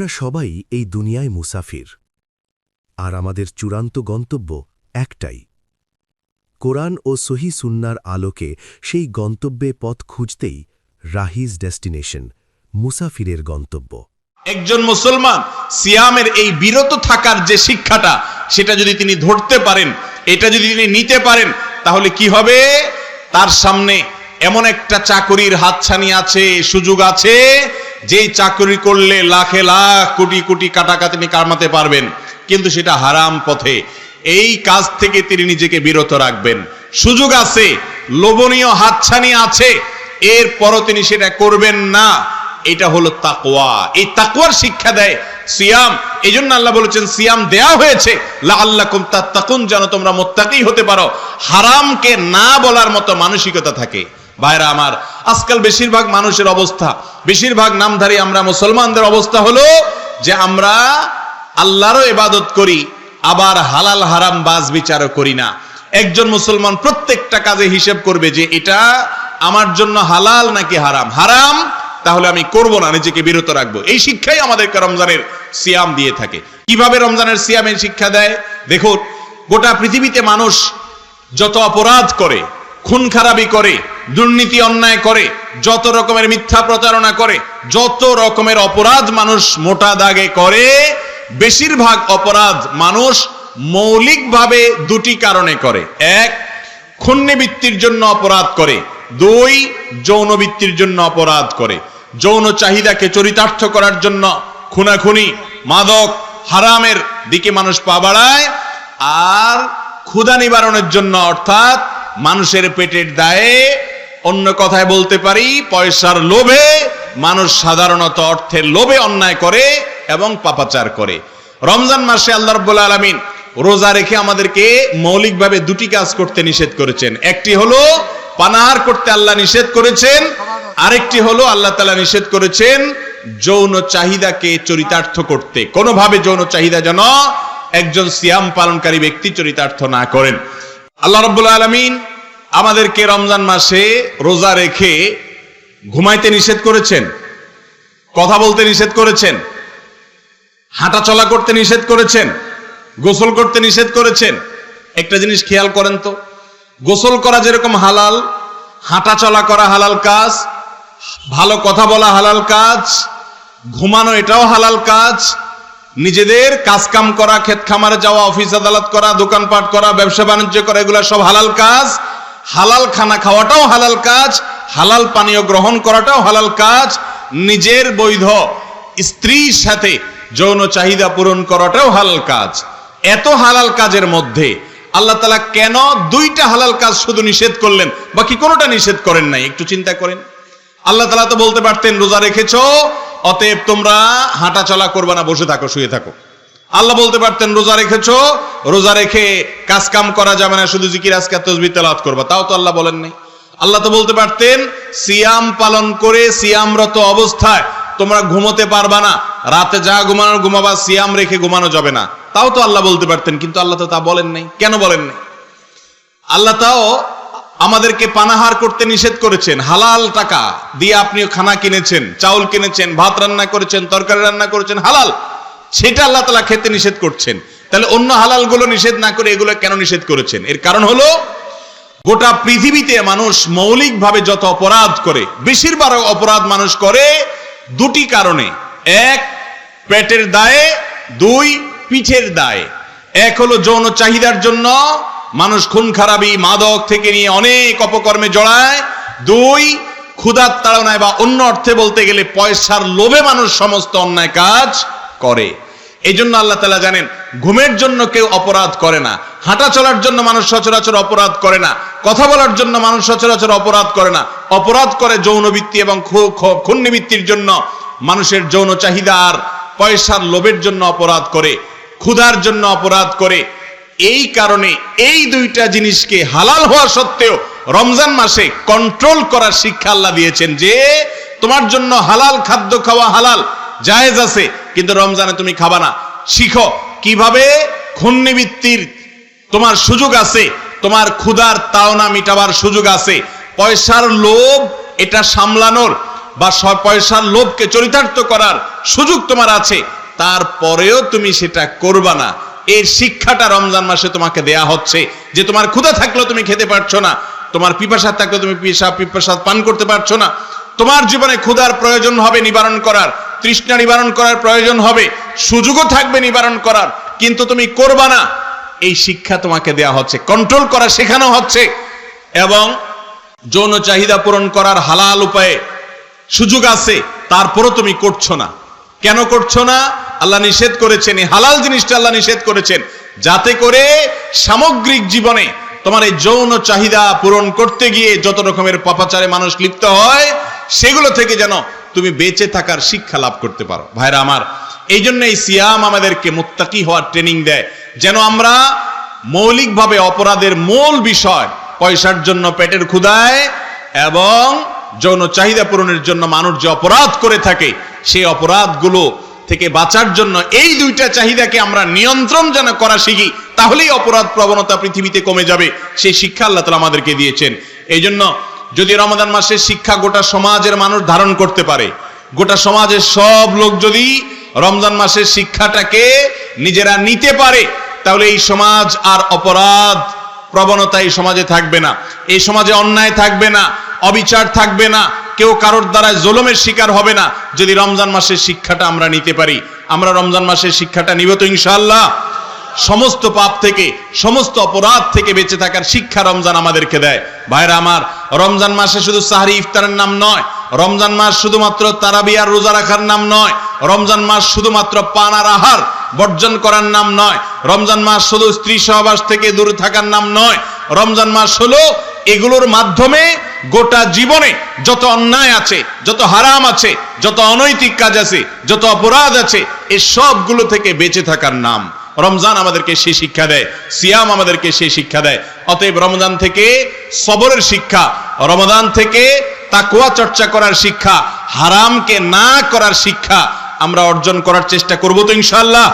আমরা সবাই এই দুনিয়ায় মুসাফির, আর আমাদের চূড়ান্ত গন্তব্য একটাই। কোরআন ও সহি সুন্নার আলোকে সেই গন্তব্যে পথ খুঁজতেই রাহিজ ডেস্টিনেশন, মুসাফিরের গন্তব্য। একজন মুসলমান সিয়ামের এই বিরত থাকার যে শিক্ষাটা, সেটা যদি তিনি ধরতে পারেন, এটা যদি তিনি নিতে পারেন, তাহলে কি হবে? তার সামনে এমন একটা চাকরির হাতছানি আছে, সুযোগ আছে, যেই চাকরি করলে লাখে লাখ কোটি কোটি টাকা তিনি কামাতে পারবেন, কিন্তু সেটা হারাম পথে। এই কাজ থেকে তিনি নিজেকে বিরত রাখবেন। সুযোগ আছে, লোভনীয় হাতছানি আছে, এরপরও তিনি সেটা করবেন না। এটা হলো তাকওয়া। এই তাকওয়ার শিক্ষা দেয় সিয়াম। এই জন্য আল্লাহ বলেছেন সিয়াম দেয়া হয়েছে লাআল্লাকুম তাত্তাকুন, যেন তোমরা মুত্তাকি হতে পারো, হারামকে না বলার মতো মানসিকতা থাকে। ভাইরা আমার, আজকাল বেশিরভাগ মানুষের অবস্থা, বেশিরভাগ নামধারী আমরা মুসলমানদের অবস্থা হলো যে আমরা আল্লাহরও ইবাদত করি, আবার হালাল হারাম বাজ বিচারও করি না। একজন মুসলমান প্রত্যেকটা কাজে হিসেব করবে যে এটা আমার জন্য হালাল নাকি হারাম। হারাম, তাহলে আমি করব না, নিজেকে বিরত রাখবো। এই শিক্ষাই আমাদেরকে রমজানের সিয়াম দিয়ে থাকে। কিভাবে রমজানের সিয়ামের শিক্ষা দেয়? দেখুন, গোটা পৃথিবীতে মানুষ যত অপরাধ করে, খুন খারাপি করে, দুর্নীতি অন্যায় করে, যত রকমের মিথ্যা প্রচারণা করে, যত রকমের অপরাধ মানুষ মোটা দাগে করে, বেশিরভাগ অপরাধ মানুষ মৌলিকভাবে দুটি কারণে করে। এক, খুন্নিবৃত্তির জন্য অপরাধ করে। দুই, যৌনবৃত্তির জন্য অপরাধ করে। যৌন চাহিদাকে চরিতার্থ করার জন্য খুনাখুনি, মাদক, হারামের দিকে মানুষ পা বাড়ায়। আর ক্ষুধা নিবারণের জন্য, অর্থাৎ মানুষের পেটের দায়ে, অন্য কথায় বলতে পারি পয়সার লোভে, মানুষ সাধারণত অর্থের লোভে অন্যায় করে এবং পাপাচার করে। রমজান মাসে আল্লাহ রাব্বুল আলামিন রোজা রেখে আমাদেরকে মৌলিকভাবে দুটি কাজ করতে নিষেধ করেছেন। একটি হলো পানাহার করতে আল্লাহ নিষেধ করেছেন, আরেকটি হলো আল্লাহ তাআলা নিষেধ করেছেন যৌন চাহিদাকে চরিতার্থ করতে। কোনোভাবে যৌন চাহিদা যেন একজন সিয়াম পালনকারী ব্যক্তি চরিতার্থ না করেন। আল্লাহ রাব্বুল আলামিন আমাদেরকে রমজান মাসে রোজা রেখে ঘুমাইতে নিষেধ করেছেন, কথা বলতে নিষেধ করেছেন, হাঁটা চলা করতে নিষেধ করেছেন, গোসল করতে নিষেধ করেছেন। একটা জিনিস খেয়াল করেন তো, গোসল করা যেরকম হালাল, হাঁটা চলা করা হালাল কাজ, ভালো কথা বলা হালাল কাজ, ঘুমানো এটাও হালাল কাজ, নিজেদের কাজ কাম করা, ক্ষেত খামারে যাওয়া, অফিস আদালত করা, দোকানপাট করা, ব্যবসা বাণিজ্য করা, এগুলা সব হালাল কাজ। হালাল খানা খাওয়াটাও হালাল কাজ, হালাল পানীয় গ্রহণ করাটাও হালাল কাজ, নিজের বৈধ স্ত্রীর সাথে যৌন চাহিদা পূরণ করাটাও হালাল কাজ। এত হালাল কাজের মধ্যে আল্লাহ তাআলা কেন দুইটা হালাল কাজ শুধু নিষেধ করলেন, বাকি কোনোটা নিষেধ করেন নাই? একটু চিন্তা করেন। আল্লাহ তাআলা তো বলতে পারতেন রোজা রেখেছো, অতএব তোমরা হাঁটা চলা করবে না, বসে থাকো, শুয়ে থাকো। আল্লাহ বলতে পারতেন রোজা রেখেছো, রোজা রেখে কাজ কাম করা যাবে না, শুধু জিকির আজকার তাসবিহ তেলাওয়াত করবা, তাও তো আল্লাহ বলেন নাই। আল্লাহ তো বলতে পারতেন সিয়াম পালন করে সিয়ামরত অবস্থায় তোমরা ঘুমোতে পারবা না, রাতে যা ঘুমানোর ঘুমাবা, সিয়াম রেখে ঘুমানো যাবে না, তাও তো আল্লাহ বলতে পারতেন। কিন্তু আল্লাহ তো তা বলেন নাই। কেন বলেন নাই? আল্লাহ তাও আমাদেরকে পানাহার করতে নিষেধ করেছেন। হালাল টাকা দিয়ে আপনি খানা কিনেছেন, চাউল কিনেছেন, ভাত রান্না করেছেন, তরকারি রান্না করেছেন, হালাল, সেটা আল্লাহ তাআলা খেতে নিষেধ করছেন। তাহলে অন্য হালাল গুলো নিষেধ না করে এগুলো কেন নিষেধ করেছেন? এর কারণ হলো গোটা পৃথিবীতে মানুষ মৌলিকভাবে যত অপরাধ করে, বেশিরভাগ অপরাধ মানুষ করে দুটি কারণে। এক, পেটের দায়ে। দুই, পিঠের দায়ে। এক হলো যৌন চাহিদার জন্য মানুষ খুন খারাপি, মাদক থেকে নিয়ে অনেক অপকর্মে জড়ায়। দুই, ক্ষুধার তাড়নায় বা অন্য অর্থে বলতে গেলে পয়সার লোভে মানুষ সমস্ত অন্যায় কাজ করে। এই জন্য আল্লাহ তাআলা জানেন ঘুমের জন্য কেউ অপরাধ করে না, হাঁটা চলার জন্য মানুষ সচরাচর অপরাধ করে না, কথা বলার জন্য মানুষ সচরাচর অপরাধ করে না। অপরাধ করে যৌনবৃত্তি এবং খুন্নিবৃত্তির জন্য, মানুষের যৌন চাহিদা আর পয়সার লোভের জন্য অপরাধ করে, ক্ষুধার জন্য অপরাধ করে। এই কারণে এই দুইটা জিনিসকে হালাল হওয়া সত্ত্বেও রমজান মাসে কন্ট্রোল করার শিক্ষা আল্লাহ দিয়েছেন যে তোমার জন্য হালাল খাদ্য খাওয়া হালাল, জায়েজ আছে, কিন্তু রমজানে তুমি খাবা না। শিখো কিভাবে খুন্নিবৃত্তির তোমার সুযোগ আছে, তোমার ক্ষুধার তাড়না মিটাবার সুযোগ আছে, পয়সার লোভ এটা সামলানোর, বা পয়সার লোভকে চরিতার্থ করার সুযোগ তোমার আছে, তারপরেও তুমি সেটা করবা না। এর শিক্ষাটা রমজান মাসে তোমাকে দেয়া হচ্ছে, যে তোমার ক্ষুধা থাকলেও তুমি খেতে পারছো না, তোমার পিপাসা থাকলে তুমি পিপাসা পান করতে পারছো না, তোমার জীবনে ক্ষুধার প্রয়োজন হবে নিবারণ করার, তৃষ্ণা নিবারণ করার প্রয়োজন হবে, সুযোগও থাকবে নিবারণ করার, কিন্তু তুমি করবা না। এই শিক্ষা তোমাকে দেয়া হচ্ছে, কন্ট্রোল করা শেখানো হচ্ছে। এবং যৌন চাহিদা পূরণ করার হালাল উপায়ে সুযোগ আছে, তারপরও তুমি করছো না। কেন করছো না? আল্লাহ নিষেধ করেছেন, এই হালাল জিনিসটা আল্লাহ নিষেধ করেছেন, যাতে করে সামগ্রিক জীবনে তোমার এই যৌন চাহিদা পূরণ করতে গিয়ে যত রকমের পাপাচারে মানুষ লিপ্ত হয়, সেগুলো থেকে যেন তুমি বেঁচে থাকার শিক্ষা লাভ করতে পারো। ভাইরা আমার, এই জন্য এই সিয়াম আমাদেরকে মুত্তাকি হওয়ার ট্রেনিং দেয়, যেন আমরা মৌলিকভাবে অপরাধের মূল বিষয়, পয়সার জন্য পেটের ক্ষুধায় এবং যৌন চাহিদা পূরণের জন্য মানুষ যে অপরাধ করে থাকে, সেই অপরাধগুলো থেকে বাঁচার জন্য এই দুইটা চাহিদাকে আমরা নিয়ন্ত্রণ যেন করা শিখি, তাহলেই অপরাধ প্রবণতা পৃথিবীতে কমে যাবে। সেই শিক্ষা আল্লাহ তাআলা আমাদেরকে দিয়েছেন। এই জন্য যদি রমাদান মাসের শিক্ষা গোটা সমাজের মানুষ ধারণ করতে পারে, গোটা সমাজের সব লোক যদি রমজান মাসের শিক্ষাটাকে নিজেরা নিতে পারে, তাহলে এই সমাজ আর অপরাধ প্রবণতা এই সমাজে থাকবে না, এই সমাজে অন্যায় থাকবে না, অবিচার থাকবে না, কেউ কারোর দ্বারা জুলুমের শিকার হবে না। যদি রমজান মাসের শিক্ষাটা আমরা নিতে পারি, আমরা রমজান মাসের শিক্ষাটা নিব তো ইনশাআল্লাহ। সমস্ত পাপ থেকে, সমস্ত অপরাধ থেকে বেঁচে থাকার শিক্ষা রমজান আমাদেরকে দেয়। ভাইরা আমার, রমজান মাসে শুধু সাহরি ইফতারের নাম নয়, রমজান মাস শুধুমাত্র তারাবি আর রোজা রাখার নাম নয়, রমজান মাস শুধুমাত্র পান আর আহার বর্জন করার নাম নয়, রমজান মাস শুধু স্ত্রী সহবাস থেকে দূরে থাকার নাম নয়। রমজান মাস হলো এগুলোর মাধ্যমে গোটা জীবনে যত অন্যায় আছে, যত হারাম আছে, যত অনৈতিক কাজ আছে, যত অপরাধ আছে, এই সবগুলো থেকে বেঁচে থাকার নাম। রমজান আমাদেরকে সেই শিক্ষা দেয়, সিয়াম আমাদেরকে সেই শিক্ষা দেয়। অতএব রমজান থেকে সবরের শিক্ষা, রমজান থেকে তাকওয়া চর্চা করার শিক্ষা, হারামকে না করার শিক্ষা আমরা অর্জন করার চেষ্টা করব তো ইনশাআল্লাহ।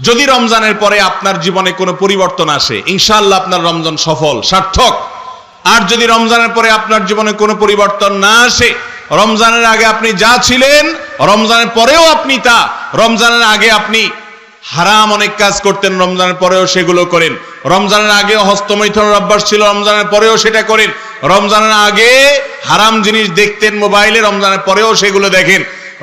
যদি রমজানের পরে আপনার জীবনে কোনো পরিবর্তন আসে, ইনশাআল্লাহ আপনার রমজান সফল, সার্থক। আর যদি রমজানের পরে আপনার জীবনে কোনো পরিবর্তন না আসে, রমজানের আগে আপনি যা ছিলেন, রমজানের পরেও আপনি তা, রমজানের আগে আপনি হারাম অনেক কাজ করতেন, রমজানের পরেও সেগুলো করেন, রমজানের আগেও হস্তমৈথুনের অভ্যাস ছিল, রমজানের পরেও সেটা করেন, রমজানের আগে হারাম জিনিস দেখতেন মোবাইলে, রমজানের পরেও সেগুলো দেখেন,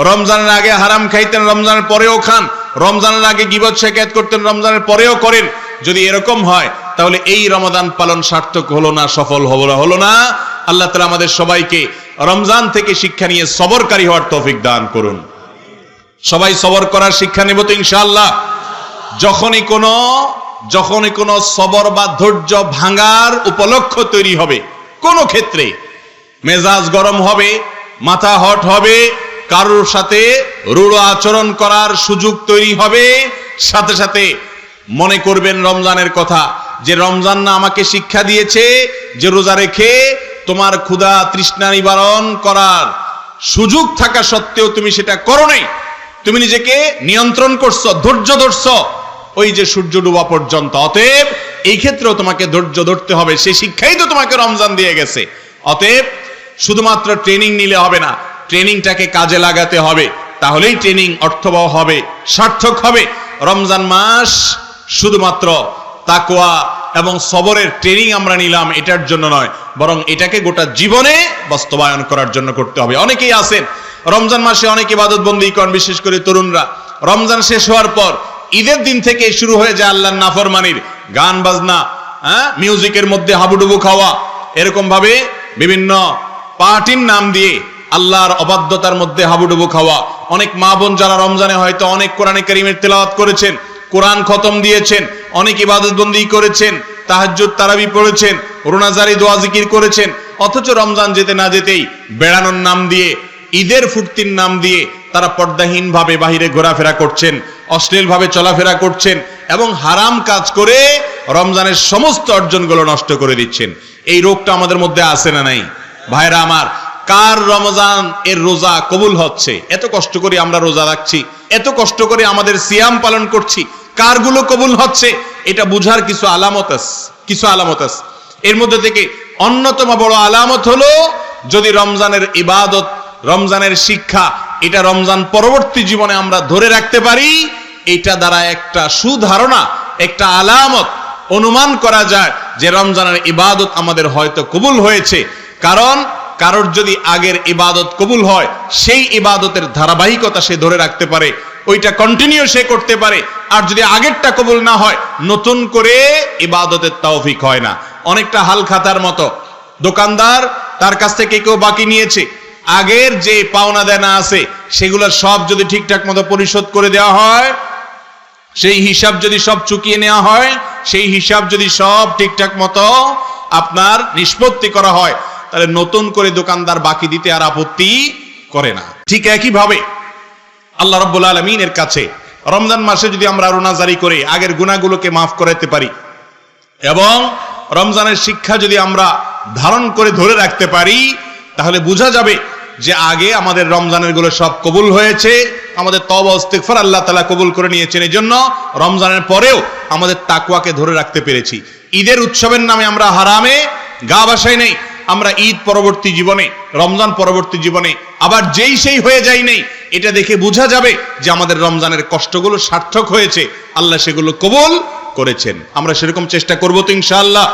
রমজানের আগে হারাম খাইতেন, রমজানের পরেও খান, রমজানের আগে গীবত শিকায়ত করতেন, রমজানের পরেও করেন। যদি এরকম হয়, তাহলে এই রমাদান পালন সার্থক হলো না, সফল হলো না। আল্লাহ তাআলা আমাদের সবাইকে রমজান থেকে শিক্ষা নিয়ে সবরকারী হওয়ার তৌফিক দান করুন। সবাই সবর করার শিক্ষা নেব তো ইনশাআল্লাহ। যখনই কোনো সবর বা ধৈর্য ভাঙার উপলক্ষ তৈরি হবে, কোন ক্ষেত্রে মেজাজ গরম হবে, মাথা হট হবে, কারোর সাথে রূঢ় আচরণ করার সুযোগ তৈরি হবে, সাথে সাথে মনে করবেন রমজানের কথা, যে রমজান না আমাকে শিক্ষা দিয়েছে যে রোজা রেখে তোমার ক্ষুধা তৃষ্ণা নিবারণ করার সুযোগ থাকা সত্ত্বেও তুমি সেটা করো নাই, তুমি নিজেকে নিয়ন্ত্রণ করছো, ধৈর্য ধরছো ওই যে সূর্য ডুবা পর্যন্ত। অতএব এই ক্ষেত্রেও তোমাকে ধৈর্য ধরতে হবে, সেই শিক্ষাই তো তোমাকে রমজান দিয়ে গেছে। অতএব শুধুমাত্র ট্রেনিং নিলে হবে না, ট্রেনিংটাকে কাজে লাগাতে হবে, তাহলেই ট্রেনিং অর্থবহ হবে, সার্থক হবে। রমজান মাস শুধুমাত্র তাকওয়া এবং সবরের ট্রেনিং আমরা নিলাম এটার জন্য নয়, বরং এটাকে গোটা জীবনে বাস্তবায়ন করার জন্য করতে হবে। অনেকেই আছেন রমজান মাসে অনেক ইবাদত বন্দেগী করেন, বিশেষ করে তরুণরা। রমজান শেষ হওয়ার পর ঈদের দিন থেকে শুরু হয়ে যায় আল্লাহর নাফরমানির গান বাজনা, মিউজিকের মধ্যে হাবুডুবু খাওয়া, এরকম ভাবে বিভিন্ন পার্টির নাম দিয়ে আল্লাহর অবাধ্যতার মধ্যে হাবুডুবু খাওয়া। অনেক মা বোন যারা রমজানে হয়তো অনেক কোরআনে কারীমের তেলাওয়াত করেছেন, কোরআন খতম দিয়েছেন, অনেক ইবাদত বন্দেগী করেছেন, তাহাজ্জুদ তারাবি পড়েছেন, রোনাজারি দোয়া জিকির করেছেন, অথচ রমজান যেতে না যেতেই বেড়ানোর নাম দিয়ে, ঈদের ফুর্তির নাম দিয়ে তারা পর্দাহীন ভাবে বাহিরে ঘোরাফেরা করছেন, অশ্লীল ভাবে চলাফেরা করছেন এবং হারাম কাজ করে রমজানের সমস্ত অর্জনগুলো নষ্ট করে দিচ্ছেন। এই রোগটা আমাদের মধ্যে আছে না নাই? ভাইরা আমার, কার রমজান এর রোজা কবুল হচ্ছে? এত কষ্ট করে আমরা রোজা রাখছি, এত কষ্ট করে আমাদের সিয়াম পালন করছি, কারগুলো কবুল হচ্ছে এটা বুঝার কিছু আলামত আছে। এর মধ্যে থেকে অন্যতম বড় আলামত হলো যদি রমজানের ইবাদত রমজানের শিক্ষা, এটা রমজান পরবর্তী জীবনে আমরা ধরে রাখতে পারি, এটা দ্বারা একটা সুধারণা, একটা আলামত অনুমান করা যায় যে রমজানের ইবাদত আমাদের হয়তো কবুল হয়েছে। কারণ কারোর যদি আগের ইবাদত কবুল হয়, সেই ইবাদতের ধারাবাহিকতা সে ধরে রাখতে পারে, ওইটা কন্টিনিউ সে করতে পারে। আর যদি আগেরটা কবুল না হয়, নতুন করে ইবাদতের তৌফিক হয় না। অনেকটা হাল খাতার মতো, দোকানদার তার কাছ থেকে কেউ বাকি নিয়েছে, আগের যে পাওনা দেনা আছে সেগুলো সব যদি ঠিকঠাক মতো পরিশোধ করে দেওয়া হয়, সেই হিসাব যদি সব চুকিয়ে নেওয়া হয়, সেই হিসাব যদি সব ঠিকঠাক মতো আপনার নিষ্পত্তি করা হয়, তাহলে নতুন করে দোকানদার বাকি দিতে আর আপত্তি করে না। ঠিক একইভাবে আল্লাহ রাব্বুল আলামিনের কাছে রমজান মাসে যদি আমরা রোনাজারি করে আগের গুনাহগুলোকে মাফ করাতে পারি এবং রমজানের শিক্ষা যদি আমরা ধারণ করে ধরে রাখতে পারি, তাহলে বোঝা যাবে যে আগে আমাদের রমজানের গুলো সব কবুল হয়েছে, আমাদের তওবা ও ইস্তিগফার আল্লাহ তাআলা কবুল করে নিয়েছেন। এই জন্য রমজানের পরেও আমাদের তাকওয়াকে ধরে রাখতে পেরেছি। ঈদের উৎসবের নামে আমরা হারামে গা ভাসাই নেই, আমরা ঈদ পরবর্তী জীবনে, রমজান পরবর্তী জীবনে আবার যেই সেই হয়ে যাই নেই। এটা দেখে বোঝা যাবে যে আমাদের রমজানের কষ্টগুলো সার্থক হয়েছে, আল্লাহ সেগুলো কবুল করেছেন। আমরা সেরকম চেষ্টা করবো তো ইনশাআল্লাহ।